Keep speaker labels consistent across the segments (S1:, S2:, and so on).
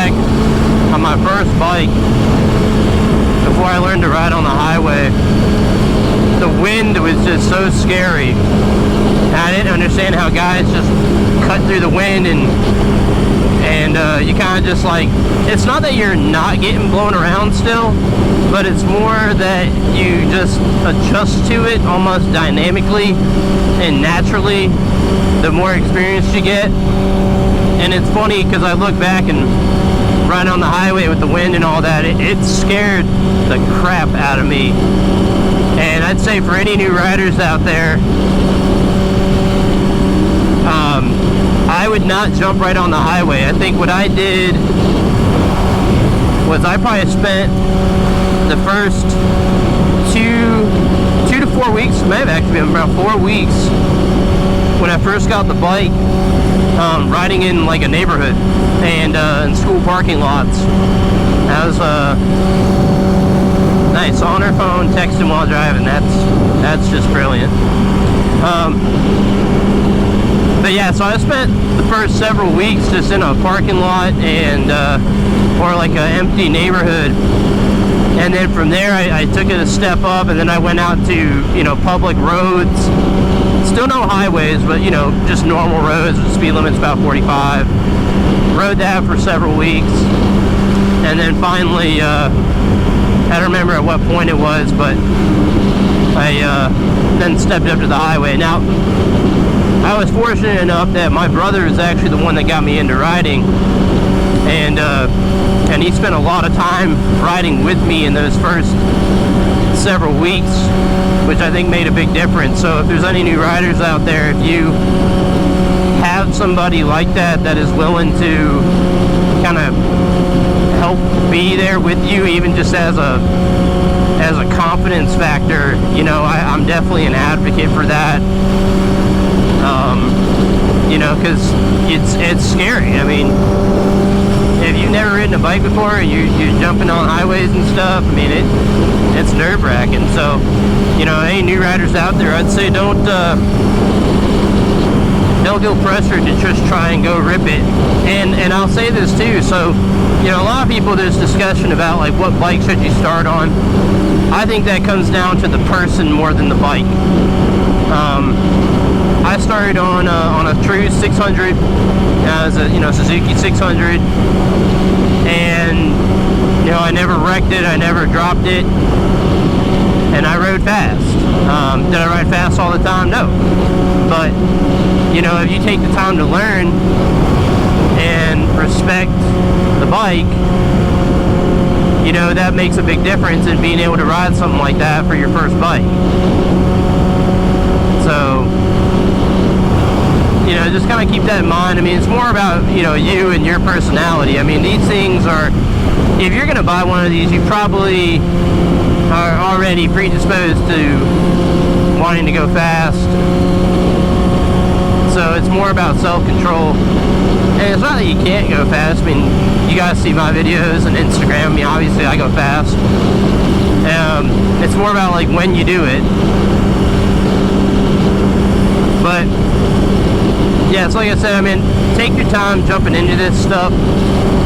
S1: back on my first bike, before I learned to ride on the highway, the wind was just so scary. And I didn't understand how guys just cut through the wind, and you kind of just like, it's not that you're not getting blown around still, but it's more that you just adjust to it almost dynamically and naturally the more experience you get. And it's funny because I look back and riding on the highway with the wind and all that, it scared the crap out of me. And I'd say for any new riders out there, I would not jump right on the highway. I think what I did was I probably spent the first two to 4 weeks, may have actually been about 4 weeks, when I first got the bike, riding in like a neighborhood and in school parking lots. I was nice on her phone, texting while driving. That's just brilliant. But yeah, so I spent the first several weeks just in a parking lot and or like an empty neighborhood, and then from there I took it a step up, and then I went out to public roads. Still no highways, but just normal roads. The speed limit's about 45. Rode that for several weeks, and then finally I don't remember at what point it was, but I then stepped up to the highway. Now, I was fortunate enough that my brother is actually the one that got me into riding, and he spent a lot of time riding with me in those first several weeks, which I think made a big difference. So if there's any new riders out there, if you have somebody like that is willing to kind of help be there with you, even just as a confidence factor, I'm definitely an advocate for that. Because it's scary. I mean, if you've never ridden a bike before and you're jumping on highways and stuff, I mean, it's nerve-wracking. So, any new riders out there, I'd say don't feel pressured to just try and go rip it. And I'll say this too. So, a lot of people, there's discussion about like what bike should you start on. I think that comes down to the person more than the bike. I started on a true 600, as a Suzuki 600, and I never wrecked it, I never dropped it, and I rode fast. Did I ride fast all the time? No. But if you take the time to learn and respect the bike, that makes a big difference in being able to ride something like that for your first bike. So, just kind of keep that in mind. I mean, it's more about, you and your personality. I mean, these things are, if you're going to buy one of these, you probably are already predisposed to wanting to go fast. So it's more about self-control. And it's not that you can't go fast. I mean, you guys see my videos on Instagram. I mean, obviously I go fast. It's more about like when you do it. But yeah, it's like I said, I mean, take your time jumping into this stuff.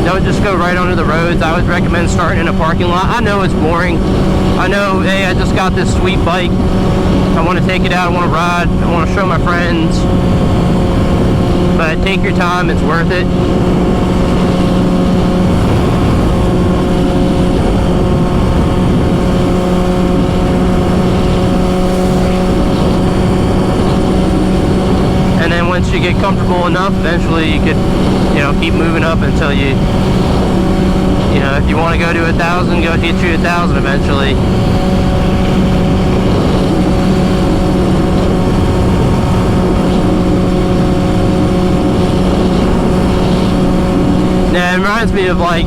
S1: Don't just go right onto the roads. I would recommend starting in a parking lot. I know it's boring. I know, hey, I just got this sweet bike. I want to take it out. I want to ride. I want to show my friends. But take your time. It's worth it. Once you get comfortable enough, eventually you could, keep moving up until you, if you want to go to 1,000, go get you 1,000 eventually. Now, it reminds me of like,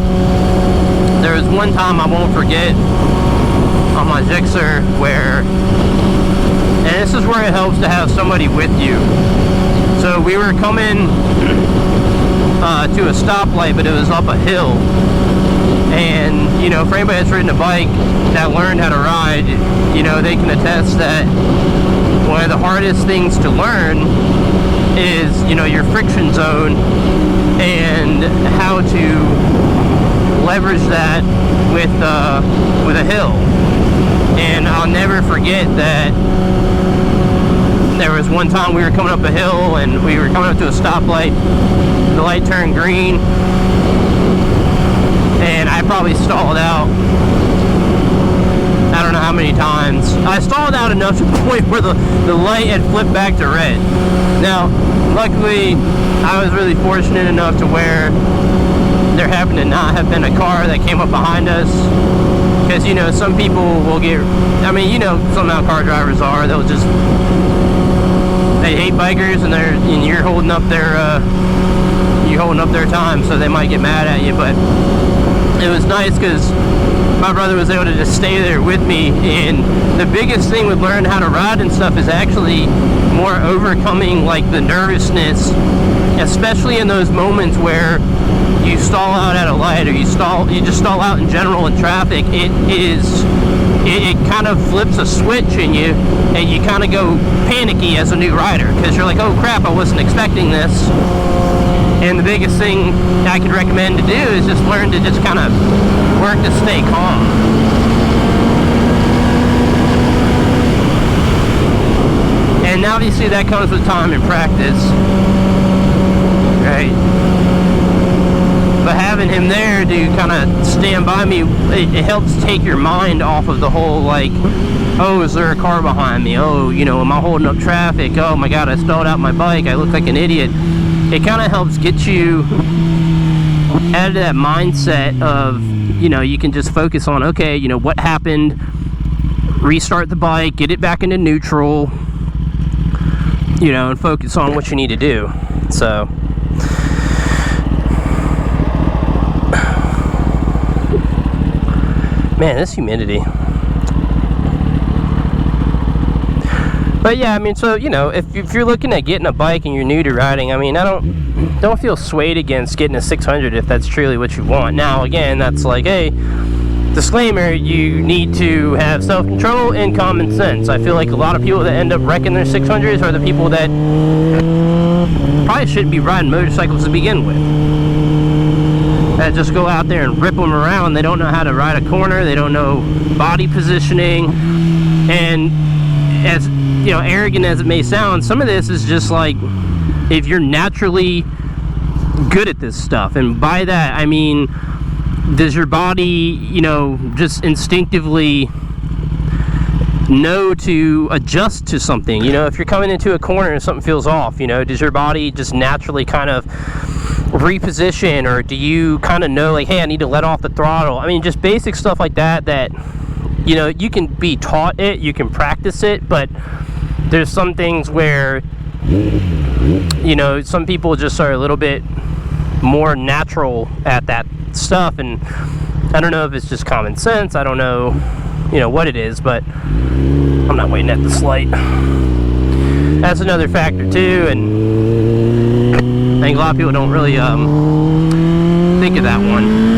S1: there was one time I won't forget on my Zx10R where, and this is where it helps to have somebody with you. So we were coming to a stoplight, but it was up a hill. And, for anybody that's ridden a bike that learned how to ride, they can attest that one of the hardest things to learn is, your friction zone and how to leverage that with a hill. And I'll never forget that there was one time we were coming up a hill and we were coming up to a stoplight. The light turned green, and I probably stalled out. I don't know how many times. I stalled out enough to the point where the light had flipped back to red. Now, luckily, I was really fortunate enough to where there happened to not have been a car that came up behind us. Because, you know, some people will get, I mean, you know, somehow car drivers are, they'll just, they hate bikers, and you're holding up their time, so they might get mad at you. But it was nice because my brother was able to just stay there with me. And the biggest thing with learning how to ride and stuff is actually more overcoming like the nervousness, especially in those moments where you stall out at a light, or you just stall out in general in traffic. It kind of flips a switch in you, and you kind of go panicky as a new rider, because you're like, oh crap, I wasn't expecting this. And the biggest thing I could recommend to do is just learn to just kind of work to stay calm. And obviously that comes with time and practice, right? But having him there to kind of stand by me, it helps take your mind off of the whole, like, oh, is there a car behind me? Oh, you know, am I holding up traffic? Oh my God, I stalled out my bike. I look like an idiot. It kind of helps get you out of that mindset of, you know, you can just focus on, okay, you know, what happened? Restart the bike, get it back into neutral, you know, and focus on what you need to do. So, man, this humidity. But yeah, I mean, so, you know, if you're looking at getting a bike and you're new to riding, I mean, I don't feel swayed against getting a 600 if that's truly what you want. Now, again, that's like, hey, disclaimer, you need to have self-control and common sense. I feel like a lot of people that end up wrecking their 600s are the people that probably shouldn't be riding motorcycles to begin with. That just go out there and rip them around. They don't know how to ride a corner. They don't know body positioning. And as, you know, arrogant as it may sound, some of this is just like, if you're naturally good at this stuff, and by that I mean, does your body, you know, just instinctively know to adjust to something? You know, if you're coming into a corner and something feels off, you know, does your body just naturally kind of reposition, or do you kind of know, like, hey, I need to let off the throttle? I mean, just basic stuff like that, that, you know, you can be taught it, you can practice it, but there's some things where, you know, some people just are a little bit more natural at that stuff, and I don't know if it's just common sense, I don't know, you know, what it is, but I'm not waiting at this light. That's another factor too, and I think a lot of people don't really think of that one.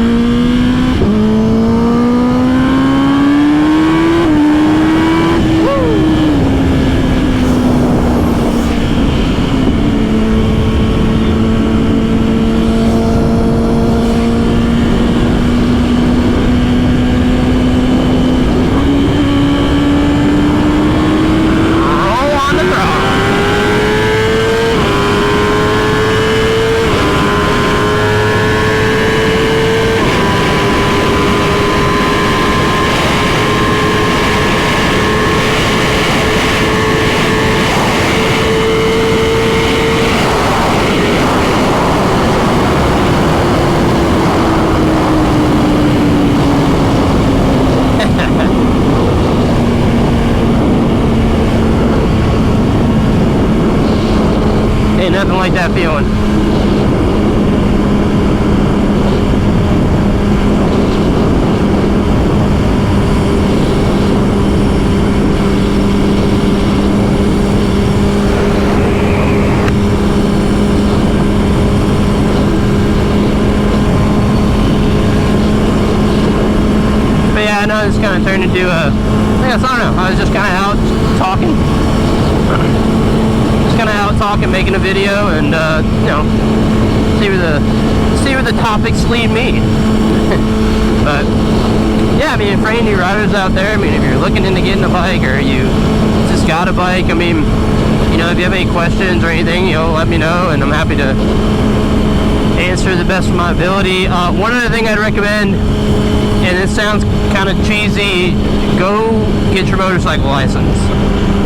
S1: Nothing like that feeling. But yeah, I know this kind of turned into a, I guess, I don't know, I was just kind of out talking. Kind of out talking, making a video, and you know, see where the topics lead me. But yeah, I mean, for any new riders out there, I mean, if you're looking into getting a bike or you just got a bike, I mean, you know, if you have any questions or anything, you know, let me know, and I'm happy to answer the best of my ability. One other thing I'd recommend, and this sounds kind of cheesy, go get your motorcycle license.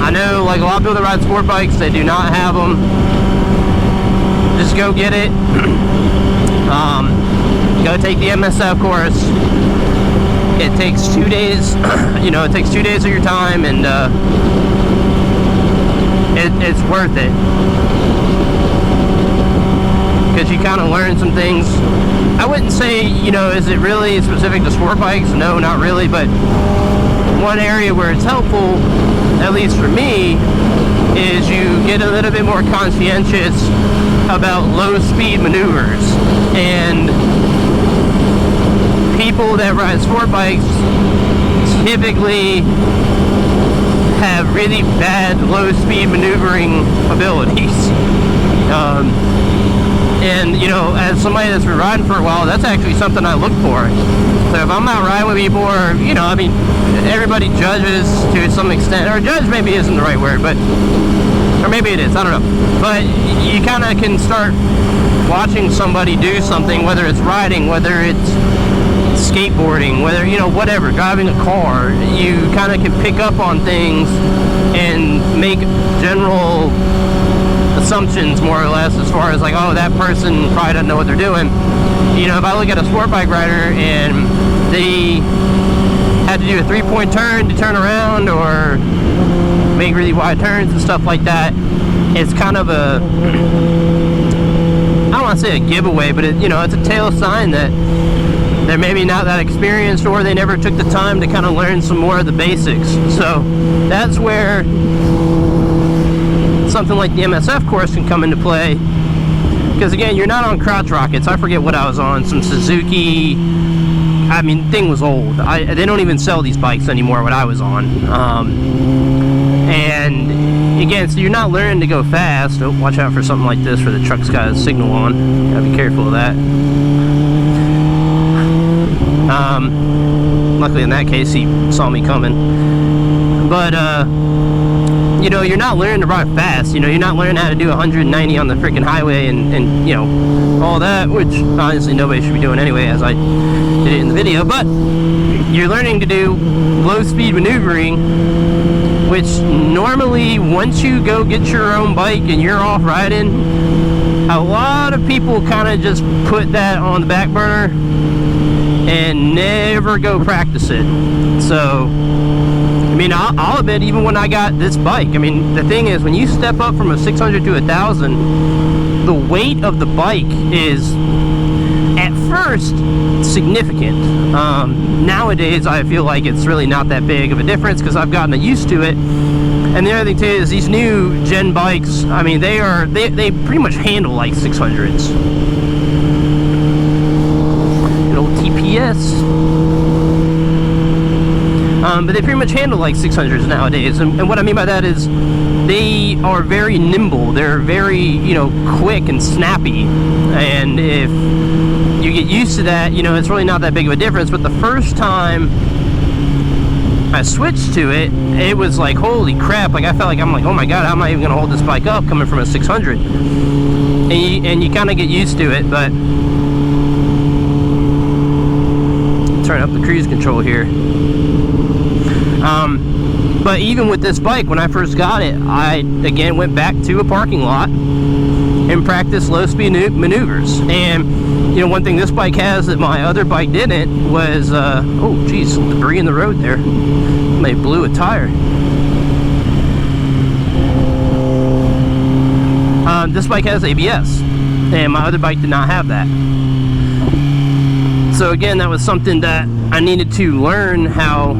S1: I know, like, a lot of people that ride sport bikes, they do not have them. Just go get it. Go take the MSF course. It takes 2 days, you know, it takes 2 days of your time, and it's worth it. Because you kind of learn some things. I wouldn't say, you know, is it really specific to sport bikes? No, not really, but one area where it's helpful, at least for me, is you get a little bit more conscientious about low speed maneuvers. And people that ride sport bikes typically have really bad low speed maneuvering abilities. And you know, as somebody that's been riding for a while, that's actually something I look for. So if I'm out riding with people, or, you know, I mean, everybody judges to some extent, or judge maybe isn't the right word, but, or maybe it is, I don't know. But you kind of can start watching somebody do something, whether it's riding, whether it's skateboarding, whether, you know, whatever, driving a car. You kind of can pick up on things and make general assumptions, more or less, as far as like, oh, that person probably doesn't know what they're doing. You know, if I look at a sport bike rider and they had to do a 3-point turn to turn around or make really wide turns and stuff like that, it's kind of a, I don't want to say a giveaway, but it, you know, it's a telltale sign that they're maybe not that experienced, or they never took the time to kind of learn some more of the basics. So that's where something like the MSF course can come into play, because again, you're not on crotch rockets. I forget what I was on, some Suzuki, I mean, the thing was old. They don't even sell these bikes anymore, what I was on. And again, so you're not learning to go fast. Oh, watch out for something like this where the truck's got a signal on. Gotta be careful of that. Luckily in that case he saw me coming. But you know, you're not learning to ride fast. You know, you're not learning how to do 190 on the freaking highway and you know, all that, which honestly nobody should be doing anyway, as I did it in the video. But you're learning to do low speed maneuvering, which normally once you go get your own bike and you're off riding, a lot of people kind of just put that on the back burner and never go practice it. So I mean, I'll admit, even when I got this bike, I mean, the thing is, when you step up from a 600 to 1,000, the weight of the bike is, at first, significant. Nowadays, I feel like it's really not that big of a difference, because I've gotten used to it. And the other thing, too, is these new gen bikes, I mean, they pretty much handle like 600s. Good old TPS. But they pretty much handle like 600s nowadays, and what I mean by that is they are very nimble. They're very, you know, quick and snappy, and if you get used to that, you know, it's really not that big of a difference. But the first time I switched to it, it was like, holy crap, like I felt like, I'm like, oh my god, how am I even gonna hold this bike up coming from a 600? And you kind of get used to it. But turn up the cruise control here. But even with this bike, when I first got it, I again went back to a parking lot and practiced low speed maneuvers. And you know, one thing this bike has that my other bike didn't was oh geez, some debris in the road there. They blew a tire. This bike has ABS, and my other bike did not have that. So again, that was something that I needed to learn how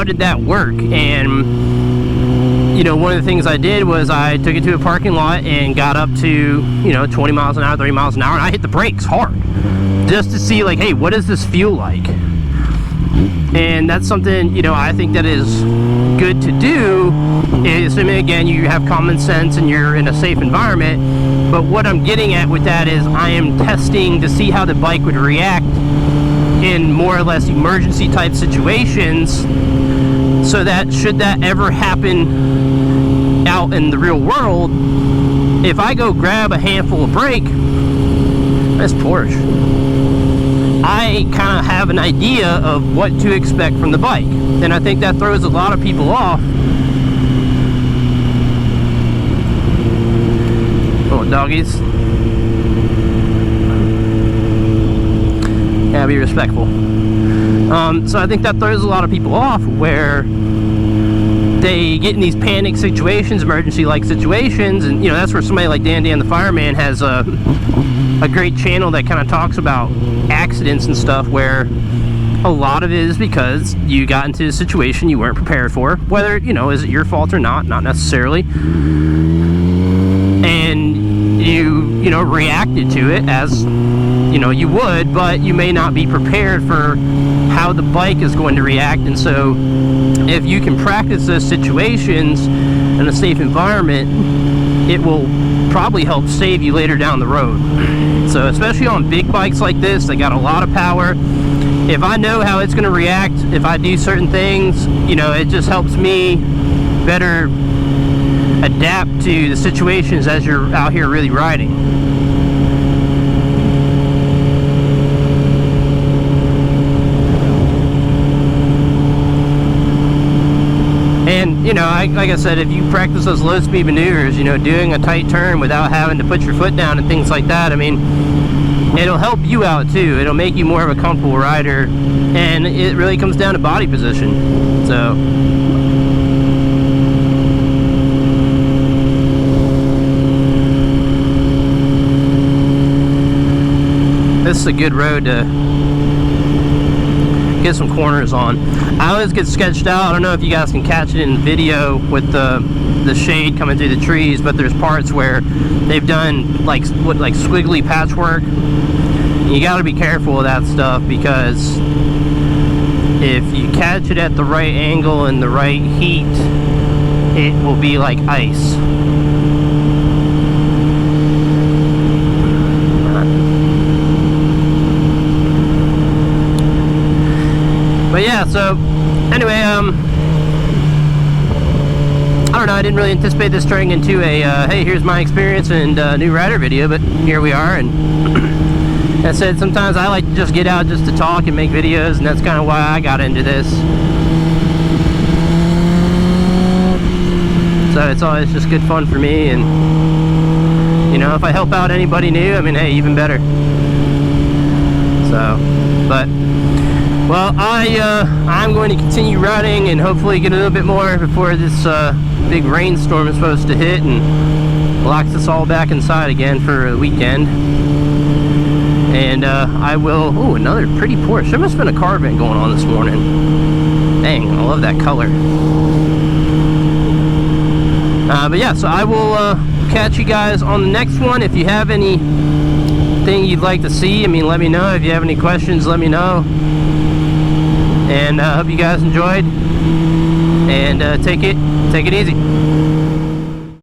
S1: did that work. And you know, one of the things I did was I took it to a parking lot and got up to, you know, 20 miles an hour, 30 miles an hour, and I hit the brakes hard just to see, like, hey, what does this feel like? And that's something, you know, I think that is good to do, is, I mean, again, you have common sense and you're in a safe environment. But what I'm getting at with that is I am testing to see how the bike would react in more or less emergency type situations, so that should that ever happen out in the real world, if I go grab a handful of brake, that's Porsche, I kind of have an idea of what to expect from the bike. And I think that throws a lot of people off. Oh, doggies. Yeah, be respectful. So I think that throws a lot of people off, where they get in these panic situations, emergency-like situations, and you know, that's where somebody like Dan the Fireman has a great channel that kind of talks about accidents and stuff, where a lot of it is because you got into a situation you weren't prepared for, whether, you know, is it your fault or not necessarily, and you know, reacted to it as, you know, you would, but you may not be prepared for how the bike is going to react. And so if you can practice those situations in a safe environment, it will probably help save you later down the road. So especially on big bikes like this, they got a lot of power. If I know how it's going to react if I do certain things, you know, it just helps me better adapt to the situations as you're out here really riding. And, you know, like I said, if you practice those low-speed maneuvers, you know, doing a tight turn without having to put your foot down and things like that, I mean, it'll help you out too. It'll make you more of a comfortable rider, and it really comes down to body position. So this is a good road to get some corners on. I always get sketched out. I don't know if you guys can catch it in the video with the shade coming through the trees, but there's parts where they've done like squiggly patchwork. You got to be careful of that stuff, because if you catch it at the right angle and the right heat, it will be like ice. But yeah, so anyway, I don't know, I didn't really anticipate this turning into a hey, here's my experience and new rider video, but here we are. And I said, sometimes I like to just get out just to talk and make videos, and that's kind of why I got into this. So it's always just good fun for me, and you know, if I help out anybody new, I mean, hey, even better. So, but well, I'm going to continue riding and hopefully get a little bit more before this big rainstorm is supposed to hit and locks us all back inside again for the weekend. And I will. Oh, another pretty Porsche. There must have been a car event going on this morning. Dang, I love that color. But yeah, so I will catch you guys on the next one. If you have anything you'd like to see, I mean, let me know. If you have any questions, let me know. And I hope you guys enjoyed, and take it easy.